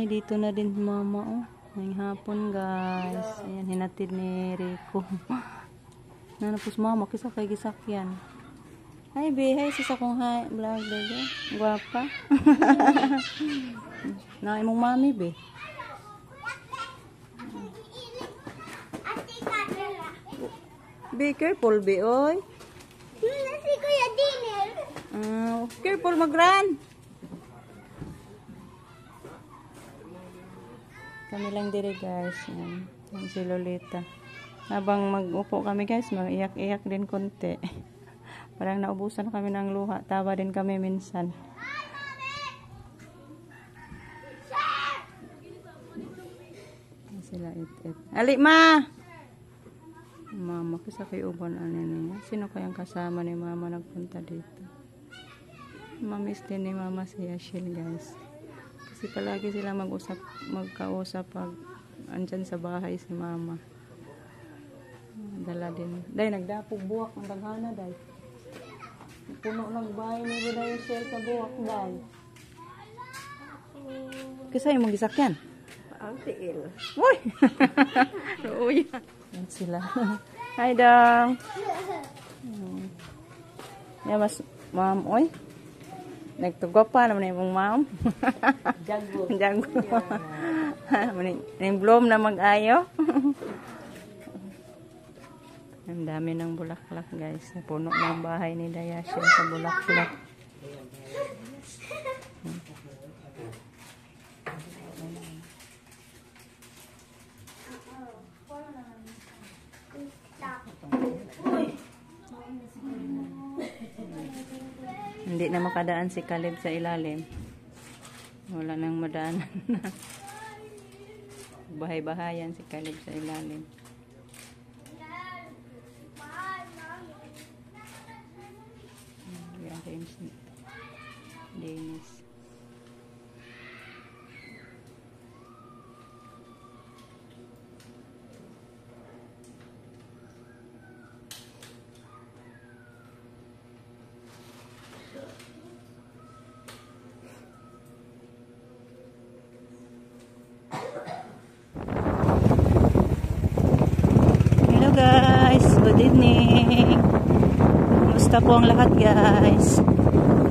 dito na din mama, oh. Ngayong hapon, guys. Ayan, hinatid ni Rico. Nanapos mama, kisa kay gisakyan. Hi, be. Hi, sis akong hi. Vlog, baby. Guwapa. Na imong mami, be. Be careful, be, oy. Si Kuya Dinel. Careful, magran. Kami lang dire, guys. Yan. Yan si Lolita. Habang mag-upo kami, guys, mag-iyak-iyak din konti. Parang naubusan kami ng luha. Tawa din kami minsan. Sila it-it. Ali, ma! Mama, kasi kay uban niya. Sino kayang kasama ni mama nagpunta dito? Mamiss din ni mama si Yashil, guys. Kasi palagi sila magkausap pag andyan sa bahay si mama. Dala din. Day, nagdapog buwak ang daghana, day. Puno ng bahay ni Buday Yashil sa buwak, day. Kasi yung mag-isakyan? Ang tiil. Uy! Uy! Yan sila. Hi, dong. Yan, mas, ma'am, oy. Nagtugo pa naman yung ma'am. Jago. Jago. Yung bloom na mag-ayo. Ang dami ng bulaklak, guys. Puno ng bahay ni Dayashin sa bulaklak. Hindi na makadaan si Caleb sa ilalim. Wala nang madaanan na. Bahay-bahayan si Caleb sa ilalim. Dennis. Hello guys, good evening. Kumusta po ang lahat, guys?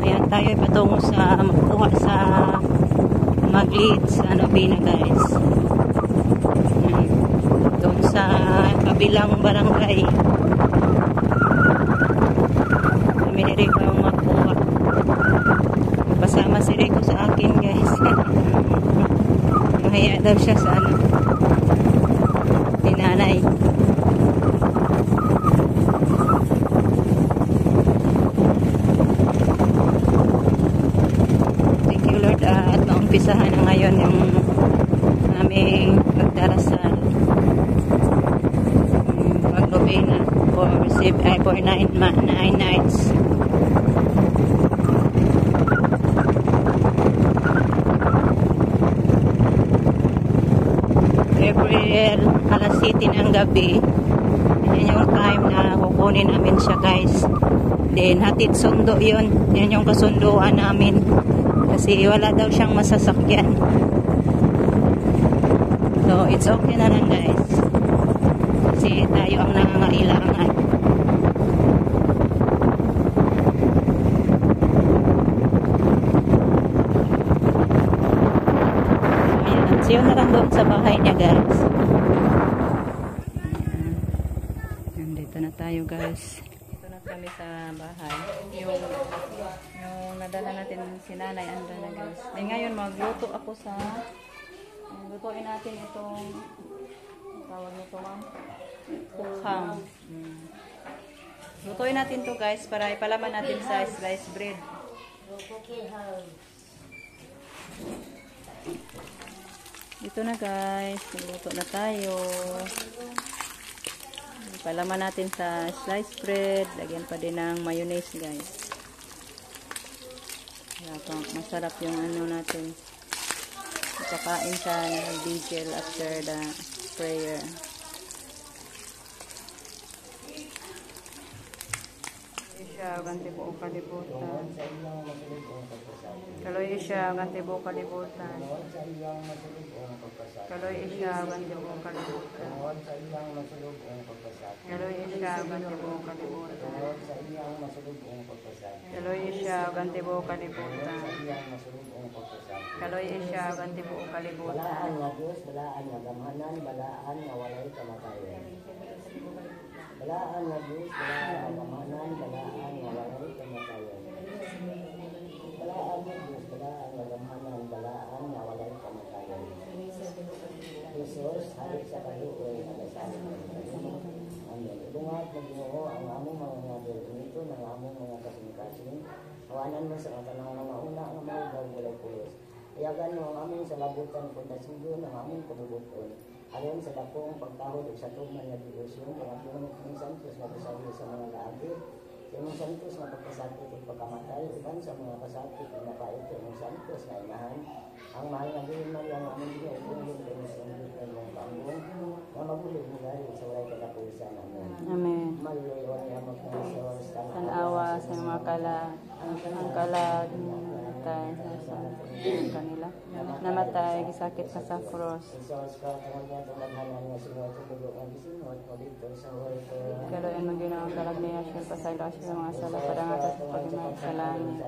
Ayan, tayo patungo sa magkuha sa mag-lead sa Novena, guys. Ayan, doon sa kabilang barangay. Kami ni Rico ang magkuha. Pasama si Rico sa akin, guys. Mahaya daw siya sa tinanay. At maumpisahan na ngayon yung aming magdarasal, mag-novena for 9 nights. Every alas 7 ng gabi, yan yung time na kukunin namin siya, guys. Then hatid sundo yun, yan yung kasunduan namin. Kasi wala daw siyang masasakyan. So, it's okay na lang, guys. Kasi tayo ang nangangailangan. Ayan. See you na lang doon sa bahay niya, guys. Nandito na tayo, guys. Dito na kami sa bahay. Yung nadala natin si nanay, anda na, guys. Eh, ngayon magluto ako sa lutuin natin itong tawag nito, ma'am, kukhang. Lutuin natin to, guys, para ipalaman natin sa sliced bread. Dito na, guys, luto na tayo. Ipalaman natin sa sliced bread. Lagyan pa din ng mayonnaise, guys. Masarap yung ano natin. Kakain sa vigil after the prayer. Isya, ganti buong kalibutan. Tungod sa iyang masulubong pagpasakit. Kaloy isya, ganti buong kalibutan. Tungod sa iyang masulubong pagpasakit. Kaloy isya, ganti buong kalibutan. Tungod sa iyang masulubong pagpasakit. Kaloy isya, ganti buong kalibutan. Tungod sa iyang masulubong pagpasakit. Kaloy isya, ganti buong Tungod kalibutan. sa iyang masulubong pagpasakit. Kaloy isya, ganti buong kalibutan. Balaan nga Diyos, balaan nga gamhanan, balaan nga walay kamatayon. Balaan nga Diyos, balaan nga gamhanan, balaan nga walay kamatayon. Balaan nga Diyos, balaan nga gamhanan, balaan nga walay kamatayon. Jesus, halit sa kaluoy, nagasalit ng kanino. Amen. Idungat na Ginoo ang among mga ngabil, nito ng among mga kasing-kasing. Hawanan mo sa katanang mga una ang mga daw walay pulos. Iyagan mo ang aming salabutan kung nasigo ng aming pagbubuton. Ayon sa dakong pagkahod sa tuman na dilusyon, ang atong ng santos na pasabi sa mga laagi, sa imong santos na pagkasakit at pagkamatay, iban sa mga pasakit na napait sa imong santos na inahan, ang mahal na din man ang aming ginaupunggin kayo sa imong kaambong, na magulog mo dahil sa walay katapusan. Amen. Amen. Maluloy ang magpusos, Tanawa sa mga kalag, ang kalag, kanila. Namatay, gisakit ka sa cross. Jesus, katungod niya tumaghanan nga sinod sa dugo nga gisinod mo dito sa world ko. Kaloy ang maginoong kalag niya siya, pasaylo siya mga sala, padangatas sa pagimay sa langit.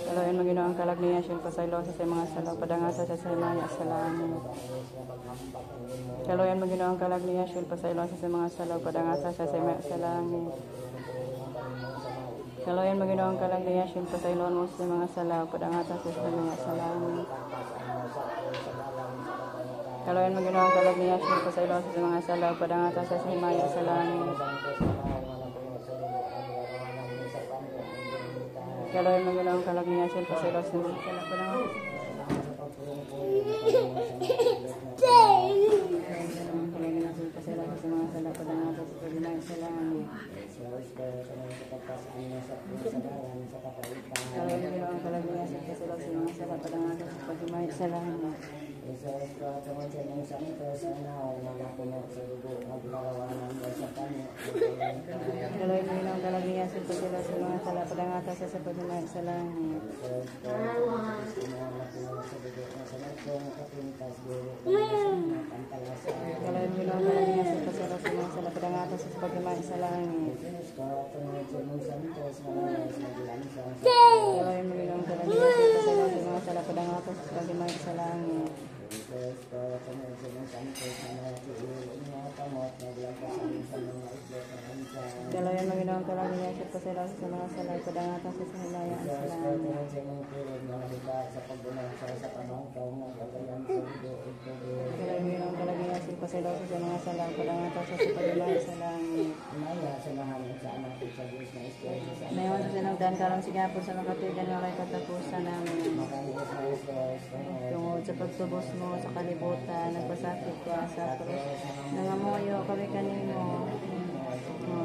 Kaloy ang maginoong kalag niya siya, pasaylo sa mga sala, padangatas sa maya sa langit. Kaloy ang maginoong kalag niya siya, pasaylo sa mga sala, padangatas sa maya sa langit. Kaloyan maginoong kalag niya siya, pasaylon mo sa mga salaw, padangatas sa mga salaw. Kaloyan maginoong kalag niya siya, pasaylon sa mga salaw, padangatas sa himaya sa langit. Kaloyan maginoong kalag niya siya, pasaylon sa mga salaw, padangatas sa Jesus, katungod sa inyong santos, anaw, mga puno sa dugo, maglarawanan mo sa kanya. Kaloy mo ng kalagniya sa pagkila sa mga sala, padangata sa pagkila sa langit. Jesus, katungod sa mga puno sa dugo, masalagpong kapintas, guru, pantalasan. Kaloy mo ng kalagniya sa pagkila sa mga sala, padangata sa pagkila sa langit. Jesus, katungod sa inyong santos, manalas, maglansang sa Kaloy mo ng kalagniya sa pagkila sa mga sala, padangata sa pagkila sa langit. Jesus, katungod sa inyong santos, manalas, inyong kamot, maglampasan sa mga itlog na hansan. Kaloy mo ng kalagniya sa pagkila sa mga sala, padangata sa hilayaan sa Jesus, langit. katungod sa inyong tulog, malahita sa pagbunog sa pamangkaw, nagkagayan sa dugo, ito. Kaloy mo ng kalagniya sa pagkila sa mga sala, padangata sa pagkila sa langit. Maya sa lahat sa anak ko sa Diyos na Espiritu Santo. Mayon sa sinagdan karang sigapon sa makatigan ng kay katapusan namin. Makalipas na Jesus, Tungod sa pagtubos mo sa kalibutan, nagpasakit ka sa krus. Nangamuyo kami kanimo.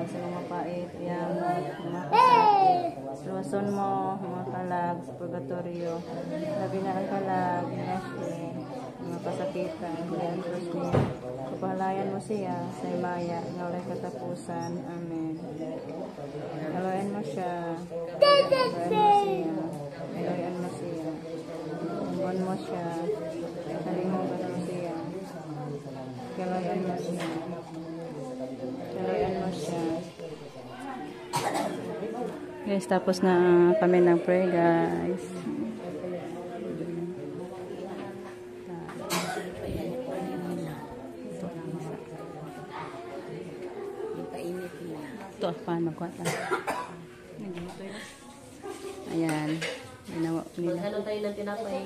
Sa mga pait, yan, mga kasakit. Luwason mo, mga kalag sa purgatorio. Sabi na ang kalag, mga kasakitan, yan, krus niya. Kapahalayan mo siya sa imaya, na walay katapusan. Amen. Haloyan mo siya. Haloyan mo siya. Tumbon mo siya. Halimugan mo siya. Haloyan mo siya. Haloyan mo siya. Guys, tapos na kami ng pray, guys. Ito, paano ko ata? Ayan. Ginawa ko nila. Ano tayo ng tinapay?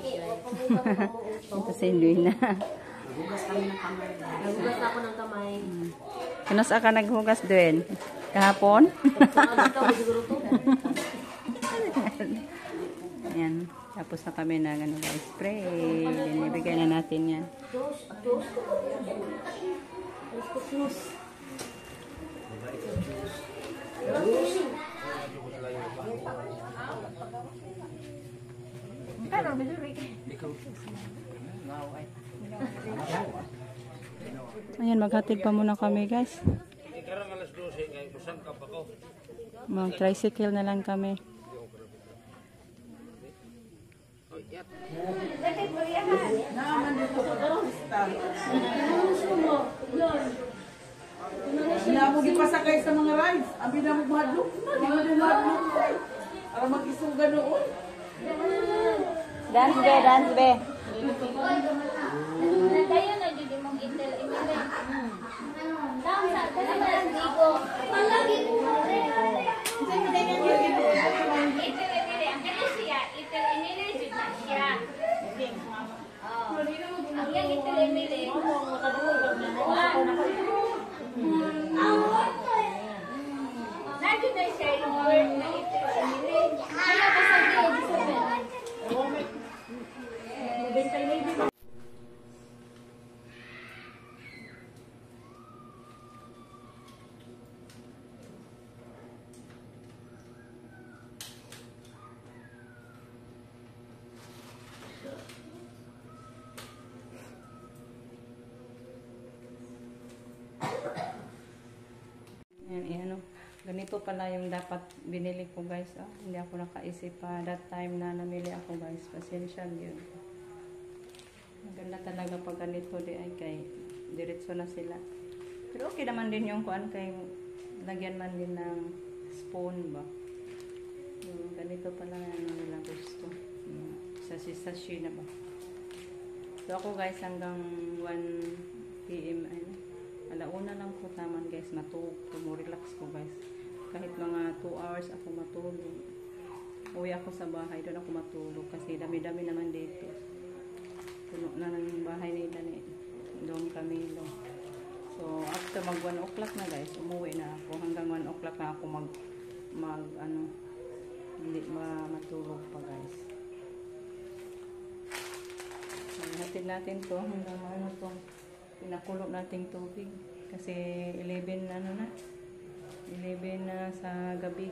Ito si Luina. Nagugas kami ng kamay. Nagugas ako ng kamay. Kanasa ka naghugas din? Kahapon? Siguro to. Ayan. Tapos na kami na ano guys, spray. Binibigay na natin yan. Ayan, maghatid pa muna kami guys. Ikarang alas 12 ngayon, kusang ka pa ko. Mag-tricycle na lang kami. Sinabog ipasakay sa mga rides. Ang binamog mahadlok. Di mo din mahadlok. Para mag-isuga noon. Dance be, dance be. Nadayo na jud imong itel imile. Tama sa kanang digo. Palagi ko. Itel imile ang kanya siya, itel imile jud na siya. Oh. Ang yang itel imile. Nagid na siya yung word na itel imile. Kaya basta Ano, ganito pala yung dapat binili ko guys. Hindi ako nakaisip pa that time na namili ako guys. Pasensya yun. Maganda talaga pag ganito di ay kay diretso na sila. Pero okay naman din yung kuan kay lagyan man din ng spoon ba. Yung ganito pala ano nila gusto. Sa sashi na ba. So ako guys hanggang 1 PM ano. Alauna lang po naman guys relax ko guys. Kahit mga 2 hours ako matulog. Uwi ako sa bahay, doon ako matulog kasi dami-dami naman dito. Puno na ng bahay nila ni Dong Camilo. So after mag 1 o'clock na guys, umuwi na ako. Hanggang 1 o'clock na ako hindi matulog pa guys. So, natin to hanggang ano to. Pinakulot nating tubig kasi 11 na sa gabi